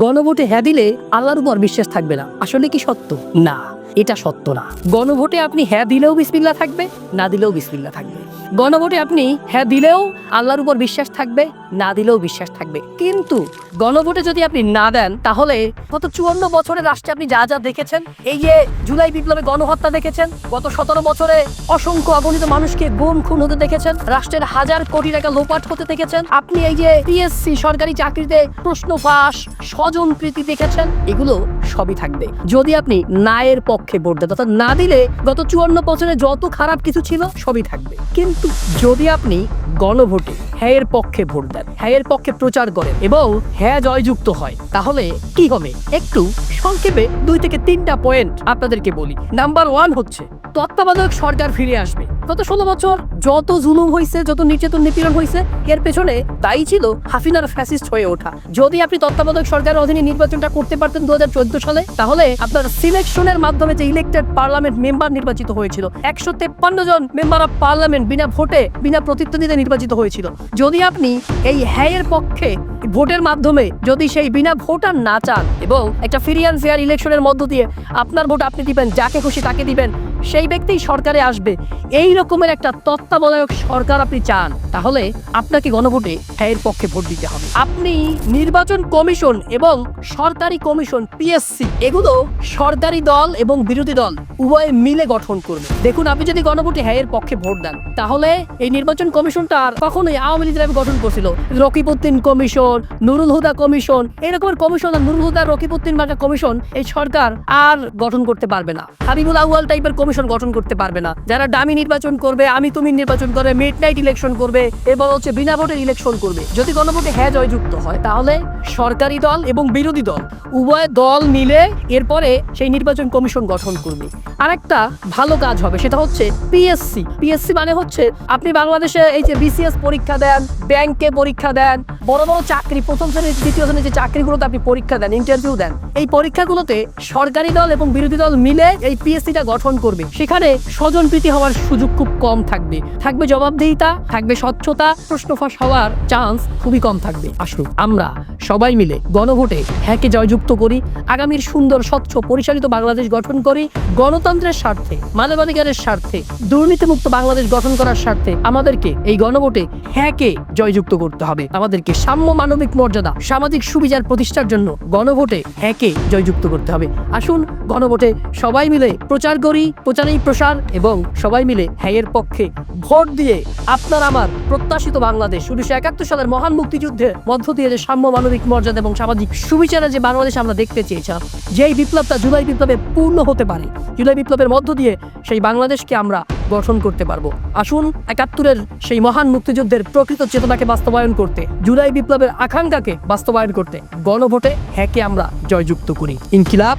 গণভোটে হ্যাঁ দিলে আল্লাহর উপর বিশ্বাস থাকবে না। আসলে কি সত্য? না, এটা সত্য না। গণভোটে আপনি হ্যাঁ দিলেও বিসমিল্লাহ থাকবে, না দিলেও বিসমিল্লাহ থাকবে। গণভোটে আপনি হ্যাঁ দিলেও আল্লাহর উপর বিশ্বাস থাকবে, না দিলেও বিশ্বাস থাকবে। কিন্তু গণভোটে যদি আপনি না দেন, তাহলে গত 54 বছরের রাষ্ট্রে আপনি যা যা দেখেছেন, এই যে জুলাই বিপ্লবে গণহত্যা দেখেছেন, গত 17 বছরে অসংখ্য অগণিত মানুষকে গুম খুন হতে দেখেছেন, রাষ্ট্রের হাজার কোটি টাকা লোপাট হতে দেখেছেন, আপনি এই যে পিএসসি সরকারি চাকরিতে প্রশ্ন ফাঁস, স্বজন প্রীতি দেখেছেন, এগুলো সবই থাকবে যদি আপনি না এর পক্ষে ভোট দেন। অর্থাৎ না দিলে গত 54 বছরে যত খারাপ কিছু ছিল সবই থাকবে। কিন্তু যদি আপনি গণভোটে হ্যাঁ এর পক্ষে ভোট দেন, হ্যাঁ এর পক্ষে প্রচার করেন এবং হ্যাঁ জয়যুক্ত হয়, তাহলে কি হবে একটু সংক্ষেপে 2 থেকে 3টা পয়েন্ট আপনাদেরকে বলি। নাম্বার 1 হচ্ছে তত্ত্বাবধায়ক সরকার ফিরে আসবে। গত 16 বছর যত জুলুম হয়েছে, যত নির্যাতন নিপীড়ন হয়েছে, এর পেছনে দায়ী ছিল হাসিনার ফ্যাসিস্ট হয়ে ওঠা। যদি আপনি তত্ত্বাবধায়ক সরকারের অধীনে নির্বাচনটা করতে পারতেন 2014 সালে, তাহলে আপনার সিলেকশনের মাধ্যমে যে ইলেক্টেড পার্লামেন্ট মেম্বার নির্বাচিত হয়েছিল, 153 জন মেম্বার অফ পার্লামেন্ট বিনা ভোটে, বিনা প্রতিদ্বন্দ্বিতায় নির্বাচিত হয়েছিল। যদি আপনি এই হ্যাঁ এর পক্ষে ভোটের মাধ্যমে যদি সেই বিনা ভোটার না চান এবং একটা ফ্রি অ্যান্ড ফেয়ার ইলেকশনের মধ্য দিয়ে আপনার ভোট আপনি দিবেন, যাকে খুশি তাকে দিবেন, সেই ব্যক্তিই সরকারে আসবে, এই রকমের একটা তত্ত্বাবধায়ক সরকার আপনি চান, তাহলে আপনাকে গণভোটে হ্যাঁ এর পক্ষে ভোট দিতে হবে। আপনি নির্বাচন কমিশন এবং সরকারি কমিশন পিএসসি, এগুলো সরকারি দল এবং বিরোধী দল উভয়ে মিলে গঠন করবে। দেখুন, আপনি যদি গণভোটে হ্যাঁ এর পক্ষে ভোট দেন, তাহলে এই নির্বাচন কমিশনটা আর কখনোই আওয়ামী লীগের গঠন করছিল রকিবউদ্দিন কমিশন, নুরুল হুদা কমিশন, এরকমের কমিশন, রুল হুদা, রকিবউদ্দিন বাঁকা কমিশন এই সরকার আর গঠন করতে পারবে না। হাবিবুল আউয়াল টাইপের কমিশন গঠন করতে পারবে না, যারা ডামি নির্বাচন করবে, আমি তুমি নির্বাচন করবে, মিড নাইট ইলেকশন করবে এবং বিনা ভোটের ইলেকশন করবে। যদি গণভোটে হ্যাঁ জয়যুক্ত হয়, তাহলে সরকারি দল এবং বিরোধী দল উভয় দল মিলে এরপরে সেই নির্বাচন কমিশন গঠন করবে। আরেকটা ভালো কাজ হবে, সেটা হচ্ছে পিএসসি। পিএসসি মানে হচ্ছে আপনি বাংলাদেশে এই যে বিসিএস পরীক্ষা দেন, ব্যাংকে পরীক্ষা দেন, বড় বড় চাকরি, প্রথম শ্রেণীর দ্বিতীয় শ্রেণীর যে চাকরিগুলোতে আপনি পরীক্ষা দেন, ইন্টারভিউ দেন, এই পরীক্ষাগুলোতে সরকারি দল এবং বিরোধী দল মিলে এই পিএসসিটা গঠন করবে। সেখানে স্বজনপ্রীতি হওয়ার সুযোগ খুব কম থাকবে, থাকবে জবাবদিহিতা, থাকবে স্বচ্ছতা, প্রশ্ন ফাঁস হওয়ার চান্স খুবই কম থাকবে। আসুন আমরা সবাই মিলে গণভোটে হ্যাঁকে জয়যুক্ত করি, আগামীর সুন্দর, স্বচ্ছ, পরিচালিত বাংলাদেশ গঠন করি। গণতন্ত্রের স্বার্থে, মানবাধিকারের স্বার্থে, দুর্নীতিমুক্ত বাংলাদেশ গঠন করার স্বার্থে আমাদেরকে এই গণভোটে হ্যাঁকে জয়যুক্ত করতে হবে। আমাদেরকে সাম্য, মানবিক মর্যাদা, সামাজিক সুবিচার প্রতিষ্ঠার জন্য গণভোটে হ্যাঁকে জয়যুক্ত করতে হবে। আসুন গণভোটে সবাই মিলে প্রচার করি, প্রচারেই প্রসার, এবং সবাই মিলে হ্যাঁ এর পক্ষে ভোট দিয়ে আপনার আমার প্রত্যাশিত বাংলাদেশ, 1971 সালের মহান মুক্তিযুদ্ধের মধ্য দিয়ে যে সাম্য, মানবিক মর্যাদা এবং সামাজিক সুবিচারের যে বাংলাদেশ আমরা দেখতে চেয়েছিলাম, যেই বিপ্লবটা জুলাই বিপ্লবে পূর্ণ হতে পারে, জুলাই বিপ্লবের মধ্য দিয়ে সেই বাংলাদেশকে আমরা গঠন করতে পারবো। আসুন 71-এর সেই মহান মুক্তিযুদ্ধের প্রকৃত চেতনাকে বাস্তবায়ন করতে, জুলাই বিপ্লবের আকাঙ্ক্ষাকে বাস্তবায়ন করতে গণভোটে হ্যাঁকে আমরা জয়যুক্ত করি। ইনকিলাব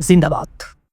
জিন্দাবাদ।